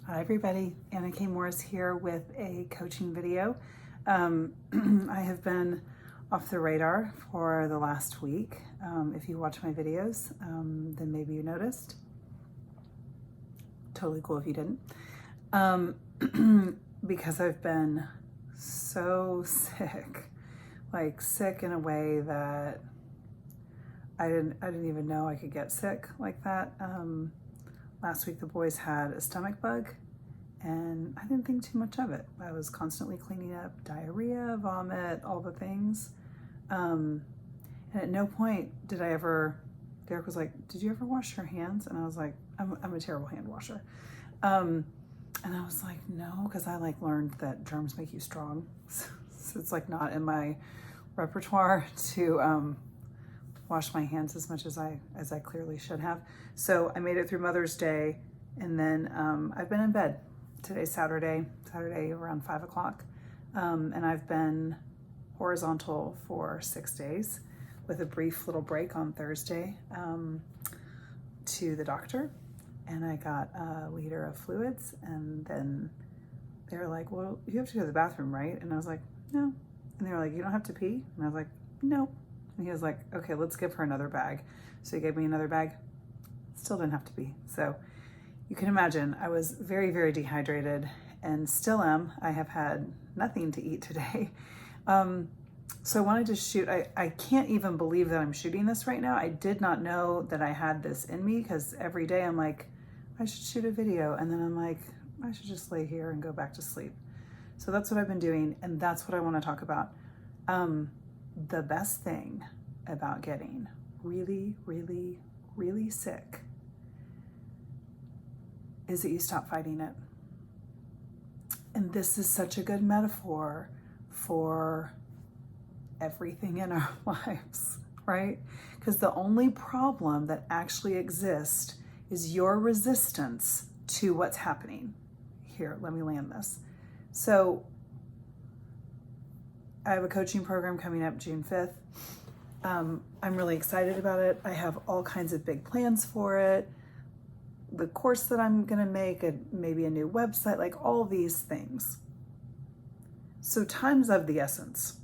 Hi everybody, Anna K. Morris here with a coaching video. I have been off the radar for the last week. If you watch my videos, then maybe you noticed. Totally cool if you didn't. Because I've been so sick, like sick in a way that I didn't even know I could get sick like that. Last week the boys had a stomach bug and I didn't think too much of it. I was constantly cleaning up diarrhea, vomit, all the things. And at no point did I ever, Derek was like, did you ever wash your hands? And I was like, I'm a terrible hand washer. And I was like, no, because I like learned that germs make you strong. So it's like not in my repertoire to wash my hands as much as I clearly should have. So I made it through Mother's Day, and then I've been in bed. Today's Saturday around 5 o'clock. And I've been horizontal for 6 days with a brief little break on Thursday to the doctor. And I got a liter of fluids, and then they were like, well, you have to go to the bathroom, right? And I was like, no. And they were like, you don't have to pee? And I was like, no. And he was like, okay, let's give her another bag. So he gave me another bag. Still didn't have to pee. So you can imagine I was very, very dehydrated and still am. I have had nothing to eat today. So I wanted to shoot. I can't even believe that I'm shooting this right now. I did not know that I had this in me, because every day I'm like, I should shoot a video. And then I'm like, I should just lay here and go back to sleep. So that's what I've been doing. And that's what I want to talk about. The best thing about getting really, really, really sick is that you stop fighting it. And this is such a good metaphor for everything in our lives, right? Because the only problem that actually exists is your resistance to what's happening. Here, let me land this. So I have a coaching program coming up June 5th. I'm really excited about it. I have all kinds of big plans for it. The course that I'm going to make, maybe a new website, like all these things. So time's of the essence.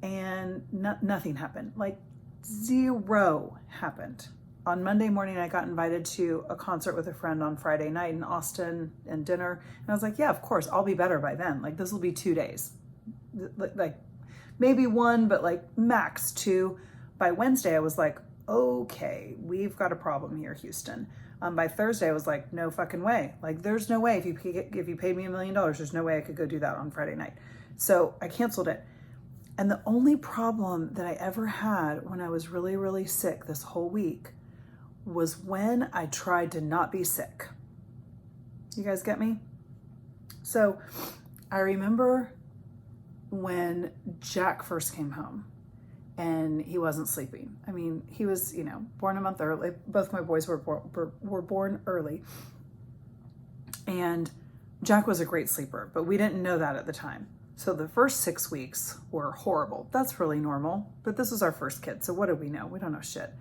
And nothing happened. Like zero happened. On Monday morning, I got invited to a concert with a friend on Friday night in Austin and dinner. And I was like, yeah, of course, I'll be better by then. Like this will be 2 days. Like maybe one, but like max 2. By Wednesday, I was like, okay, we've got a problem here, Houston. By Thursday, I was like, no fucking way. Like, there's no way if you paid me $1 million, there's no way I could go do that on Friday night. So I canceled it. And the only problem that I ever had when I was really, really sick this whole week was when I tried to not be sick. You guys get me? So I remember when Jack first came home and he wasn't sleeping. I mean, he was, born a month early. Both my boys were born early. And Jack was a great sleeper, but we didn't know that at the time. So the first 6 weeks were horrible. That's really normal, but this was our first kid. So what do we know? We don't know shit.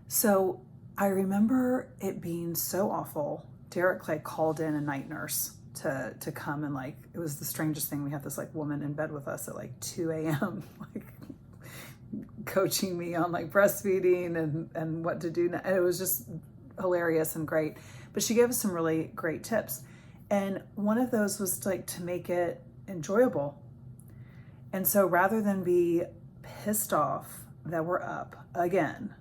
So I remember it being so awful. Derek called in a night nurse to come, and it was the strangest thing. We had this woman in bed with us at 2 a.m. coaching me on breastfeeding and what to do. And it was just hilarious and great. But she gave us some really great tips. And one of those was to make it enjoyable. And so rather than be pissed off that we're up again,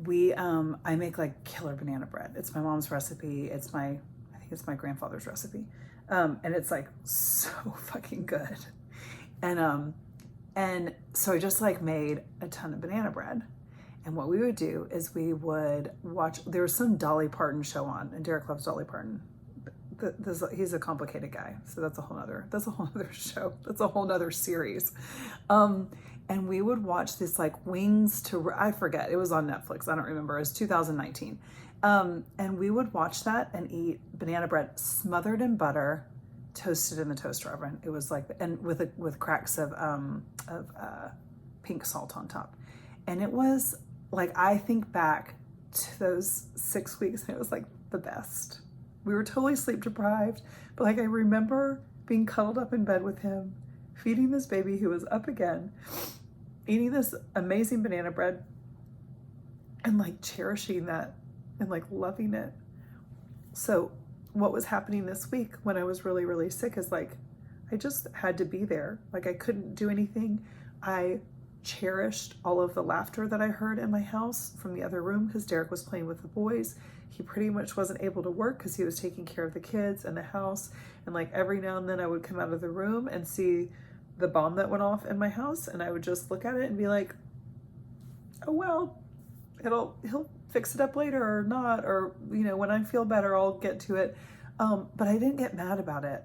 I make killer banana bread. It's my mom's recipe. I think it's my grandfather's recipe. And it's so fucking good. And so I just made a ton of banana bread. And what we would do is we would watch, there was some Dolly Parton show on, and Derek loves Dolly Parton. He's a complicated guy. So that's a whole nother show. That's a whole nother series. And we would watch this Wings to, I forget, it was on Netflix. I don't remember. It was 2019. And we would watch that and eat banana bread smothered in butter, toasted in the toaster oven. It was and with cracks of pink salt on top. And it was I think back to those 6 weeks, and it was the best. We were totally sleep deprived, but like I remember being cuddled up in bed with him, feeding this baby who was up again, eating this amazing banana bread, and like cherishing that and like loving it. So what was happening this week when I was really, really sick is like, I just had to be there. Like I couldn't do anything. I cherished all of the laughter that I heard in my house from the other room because Derek was playing with the boys. He pretty much wasn't able to work because he was taking care of the kids and the house. And like every now and then I would come out of the room and see the bomb that went off in my house, and I would just look at it and be like, oh well, he'll fix it up later or not, or when I feel better I'll get to it. But I didn't get mad about it.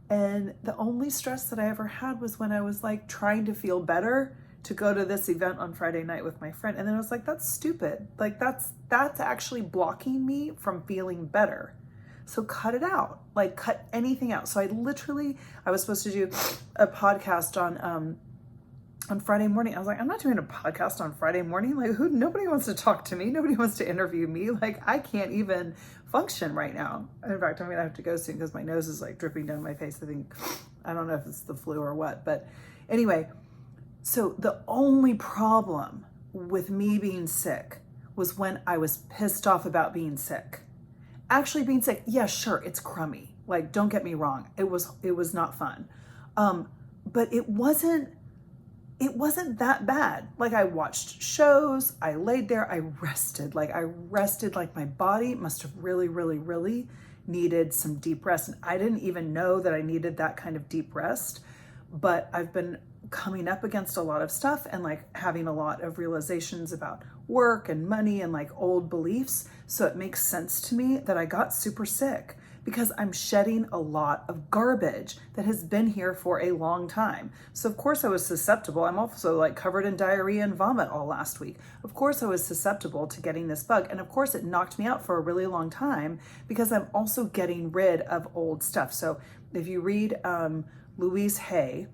And the only stress that I ever had was when I was like trying to feel better to go to this event on Friday night with my friend. And then I was like, that's stupid. Like that's actually blocking me from feeling better. So cut it out, like cut anything out. So I was supposed to do a podcast on Friday morning. I was like, I'm not doing a podcast on Friday morning. Like nobody wants to talk to me. Nobody wants to interview me. Like I can't even function right now. In fact, I'm going to have to go soon because my nose is like dripping down my face. I don't know if it's the flu or what, but anyway, so the only problem with me being sick was when I was pissed off about being sick. Actually being sick, yeah, sure, it's crummy. Like, don't get me wrong. It was not fun. But it wasn't that bad. Like I watched shows, I laid there, I rested. Like my body must have really, really, really needed some deep rest. And I didn't even know that I needed that kind of deep rest, but I've been coming up against a lot of stuff and like having a lot of realizations about work and money and like old beliefs. So it makes sense to me that I got super sick because I'm shedding a lot of garbage that has been here for a long time. So of course I was susceptible. I'm also like covered in diarrhea and vomit all last week. Of course I was susceptible to getting this bug. And of course it knocked me out for a really long time because I'm also getting rid of old stuff. So if you read Louise Hay,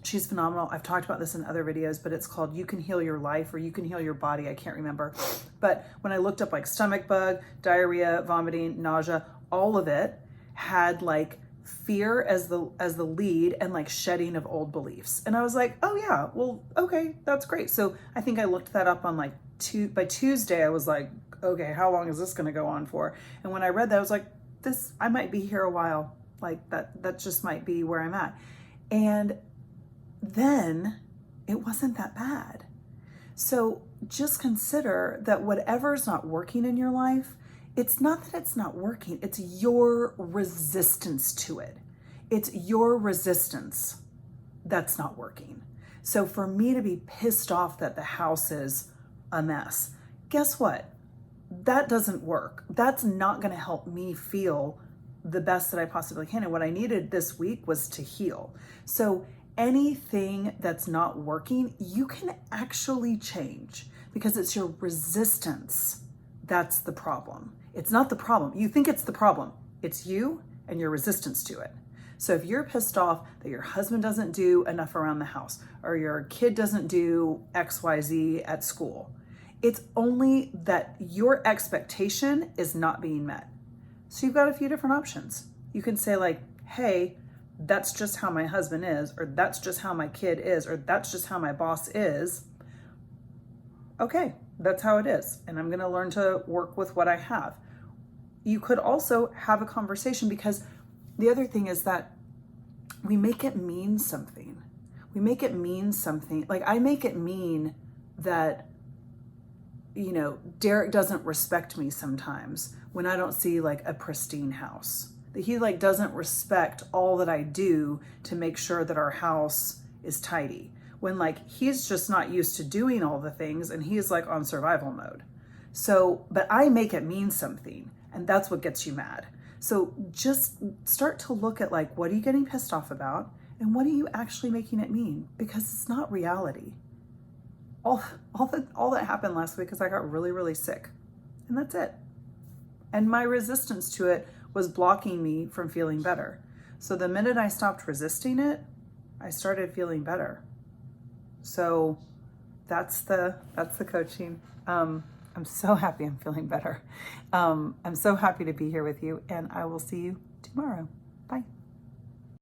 she's phenomenal. I've talked about this in other videos, but it's called You Can Heal Your Life or You Can Heal Your Body. I can't remember. But when I looked up like stomach bug, diarrhea, vomiting, nausea, all of it had like fear as the lead and like shedding of old beliefs. And I was like, oh yeah, well, okay, that's great. So I think I looked that up on like by Tuesday, I was like, okay, how long is this going to go on for? And when I read that, I was like, I might be here a while. Like that just might be where I'm at. And then it wasn't that bad. So just consider that whatever's not working in your life, it's not that it's not working, it's your resistance to it. It's your resistance that's not working. So for me to be pissed off that the house is a mess, guess what? That doesn't work. That's not going to help me feel the best that I possibly can. And what I needed this week was to heal. So anything that's not working, you can actually change because it's your resistance that's the problem. It's not the problem. You think it's the problem. It's you and your resistance to it. So if you're pissed off that your husband doesn't do enough around the house or your kid doesn't do XYZ at school, it's only that your expectation is not being met. So you've got a few different options. You can say like, hey, that's just how my husband is, or that's just how my kid is, or that's just how my boss is. Okay, that's how it is. And I'm going to learn to work with what I have. You could also have a conversation because the other thing is that we make it mean something. We make it mean something. Like I make it mean that, Derek doesn't respect me sometimes when I don't see like a pristine house. That he like doesn't respect all that I do to make sure that our house is tidy. When like he's just not used to doing all the things and he's like on survival mode. So, but I make it mean something and that's what gets you mad. So just start to look at like, what are you getting pissed off about and what are you actually making it mean? Because it's not reality. All that happened last week is I got really, really sick and that's it. And my resistance to it was blocking me from feeling better. So the minute I stopped resisting it, I started feeling better. So that's the coaching. I'm so happy I'm feeling better. I'm so happy to be here with you, and I will see you tomorrow. Bye.